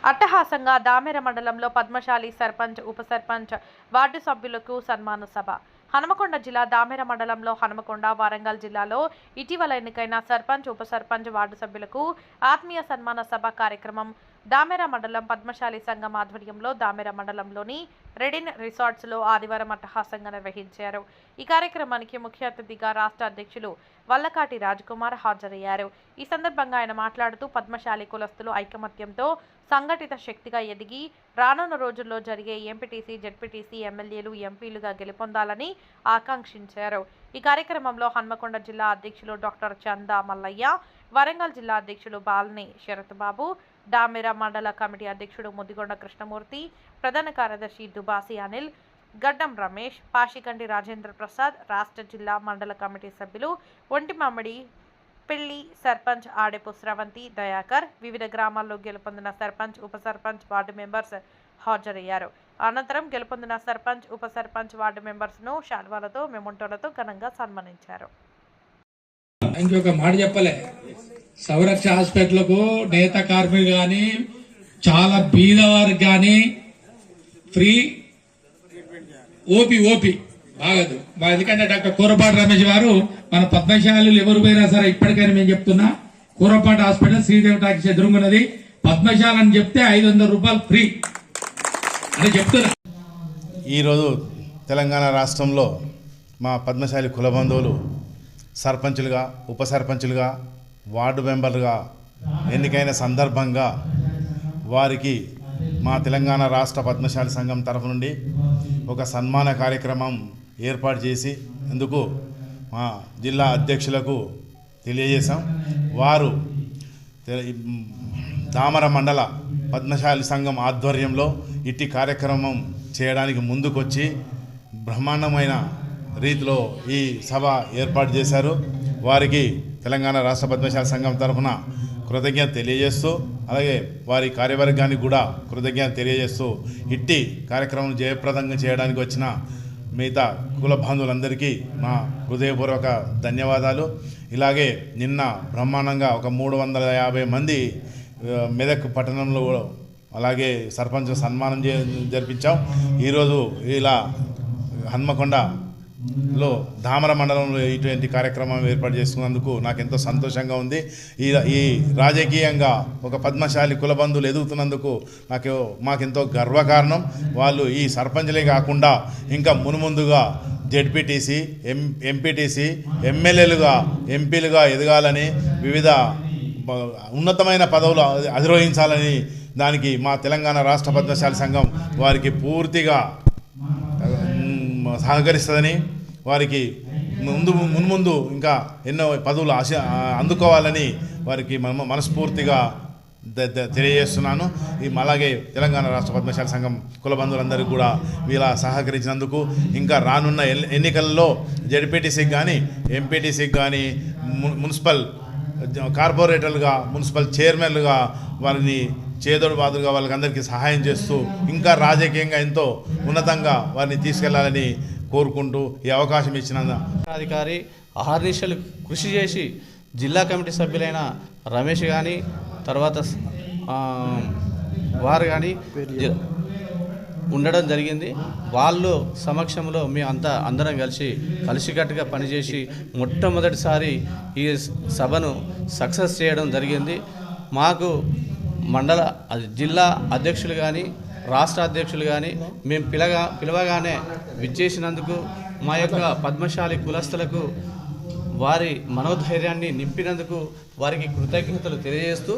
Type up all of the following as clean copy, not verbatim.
అట్టహాసంగా దామెర మండలంలో పద్మశాలి సర్పంచ్, ఉప సర్పంచ్, వార్డు సభ్యులకు సన్మాన సభ. హనుమకొండ జిల్లా దామెర మండలంలో హనుమకొండ, వరంగల్ జిల్లాలో ఇటీవల ఎన్నికైన సర్పంచ్, ఉప సర్పంచ్, వార్డు సభ్యులకు ఆత్మీయ సన్మాన సభ కార్యక్రమం దామెర మండలం పద్మశాలి సంఘం ఆధ్వర్యంలో దామెర మండలంలోని రెడిన్ రిసార్ట్స్లో ఆదివారం అట్టహాసంగా నిర్వహించారు. ఈ కార్యక్రమానికి ముఖ్య అతిథిగా రాష్ట్ర అధ్యక్షులు వల్లకాటి రాజకుమార్ హాజరయ్యారు. ఈ సందర్భంగా ఆయన మాట్లాడుతూ పద్మశాలి కులస్తులు ఐకమత్యంతో సంఘటిత శక్తిగా ఎదిగి రానున్న రోజుల్లో జరిగే ఎంపీటీసీ, జెడ్పీటీసీ, ఎమ్మెల్యేలు, ఎంపీలుగా గెలుపొందాలని ఆకాంక్షించారు. ఈ కార్యక్రమంలో హన్మకొండ జిల్లా అధ్యక్షులు డాక్టర్ చందా మల్లయ్య, వరంగల్ జిల్లా అధ్యక్షులు బాల్ని శరత్ బాబు, దామెర మండల కమిటీ అధ్యక్షుడు ముదిగొండ కృష్ణమూర్తి, ప్రధాన కార్యదర్శి దుబాసి అనిల్, గడ్డం రమేష్, పాషికండి రాజేంద్ర ప్రసాద్, రాష్ట్ర జిల్లా మండల కమిటీ సభ్యులు ఒంటిమామిడి పెళ్లి సర్పంచ్ ఆడెపు స్రవంతి, దయాకర్, వివిధ గ్రామాల్లో గెలుపొందిన సర్పంచ్, ఉప సర్పంచ్, వార్డు మెంబర్స్ హాజరయ్యారు. అనంతరం గెలుపొందిన సర్పంచ్, ఉప సర్పంచ్, వార్డు మెంబర్స్ను శాల్వాలతో, మెమొంటోలతో ఘనంగా సన్మానించారు. ఇంకొక మాట చెప్పలే, సంరక్ష హాస్పిటల్కు నేత కార్మికులు కానీ చాలా బీదవారికి కానీ ఫ్రీ ఓపీ బాగదు. ఎందుకంటే డాక్టర్ కూరపాటి రమేష్ గారు మన పద్మశాలు ఎవరు పోయినా సరే ఇప్పటికైనా మేము చెప్తున్నా, కూరపాటి హాస్పిటల్ శ్రీదేవి టాకీస్ ఎదురుకున్నది, పద్మశాల అని చెప్తే 500 రూపాయలు ఫ్రీ అని చెప్తున్నా. ఈరోజు తెలంగాణ రాష్ట్రంలో మా పద్మశాలి కుల బంధువులు సర్పంచులుగా, ఉప సర్పంచులుగా, వార్డు మెంబర్లుగా ఎన్నికైన సందర్భంగా వారికి మా తెలంగాణ రాష్ట్ర పద్మశాలి సంఘం తరఫు నుండి ఒక సన్మాన కార్యక్రమం ఏర్పాటు చేసి అందుకు మా జిల్లా అధ్యక్షులకు తెలియజేశాం. వారు దామెర మండల పద్మశాలి సంఘం ఆధ్వర్యంలో ఇట్టి కార్యక్రమం చేయడానికి ముందుకొచ్చి బ్రహ్మాండమైన రీతిలో ఈ సభ ఏర్పాటు చేశారు. వారికి తెలంగాణ రాష్ట్ర పద్మశాలి సంఘం తరఫున కృతజ్ఞత తెలియజేస్తూ, అలాగే వారి కార్యవర్గానికి కూడా కృతజ్ఞత తెలియజేస్తూ ఇట్టి కార్యక్రమం జయప్రదంగా చేయడానికి వచ్చిన మిగతా కుల బంధువులందరికీ నా హృదయపూర్వక ధన్యవాదాలు. ఇలాగే నిన్న బ్రహ్మాండంగా ఒక 350 మంది మెదక్ పట్టణంలో అలాగే సర్పంచ్ సన్మానం జరిపించాం. ఈరోజు ఇలా హన్మకొండలో దామెర మండలంలో ఇటువంటి కార్యక్రమం ఏర్పాటు చేసుకున్నందుకు నాకు ఎంతో సంతోషంగా ఉంది. ఈ రాజకీయంగా ఒక పద్మశాలి కుల బంధువులు ఎదుగుతున్నందుకు మాకెంతో గర్వకారణం. వాళ్ళు ఈ సర్పంచ్లే కాకుండా ఇంకా మునుముందుగా జెడ్పీటీసీ, ఎంపీటీసీ, ఎమ్మెల్యేలుగా, ఎంపీలుగా ఎదగాలని, వివిధ ఉన్నతమైన పదవులు అధిరోహించాలని దానికి మా తెలంగాణ రాష్ట్ర పద్మశాలి సంఘం వారికి పూర్తిగా సహకరిస్తుందని, వారికి మున్ముందు ఇంకా ఎన్నో పదవులు అందుకోవాలని వారికి మనస్ఫూర్తిగా తెలియజేస్తున్నాను. అలాగే తెలంగాణ రాష్ట్ర పద్మశాలి సంఘం కుల బంధువులందరికీ కూడా వీళ్ళ సహకరించినందుకు, ఇంకా రానున్న ఎన్నికల్లో జెడ్పీటీసీకి కానీ, ఎంపీటీసీకి కానీ, మున్సిపల్ కార్పొరేటర్లుగా, మున్సిపల్ చైర్మన్లుగా వారిని చేదోడు బాదులుగా వాళ్ళకందరికీ సహాయం చేస్తూ ఇంకా రాజకీయంగా ఎంతో ఉన్నతంగా వారిని తీసుకెళ్లాలని కోరుకుంటూ ఈ అవకాశం ఇచ్చిన అధికారి అహర్నిశలు కృషి చేసి జిల్లా కమిటీ సభ్యులైన రమేష్ కానీ, తర్వాత వారు కానీ ఉండడం జరిగింది. వాళ్ళు సమక్షంలో అందరం కలిసికట్టుగా పనిచేసి మొట్టమొదటిసారి ఈ సభను సక్సెస్ చేయడం జరిగింది. మాకు జిల్లా అధ్యక్షులు కానీ, రాష్ట్ర అధ్యక్షులు కానీ మేము పిలవగానే విచ్చేసినందుకు మా యొక్క పద్మశాలి కులస్తులకు వారి మనోధైర్యాన్ని నింపినందుకు వారికి కృతజ్ఞతలు తెలియజేస్తూ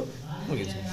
ముగించాం.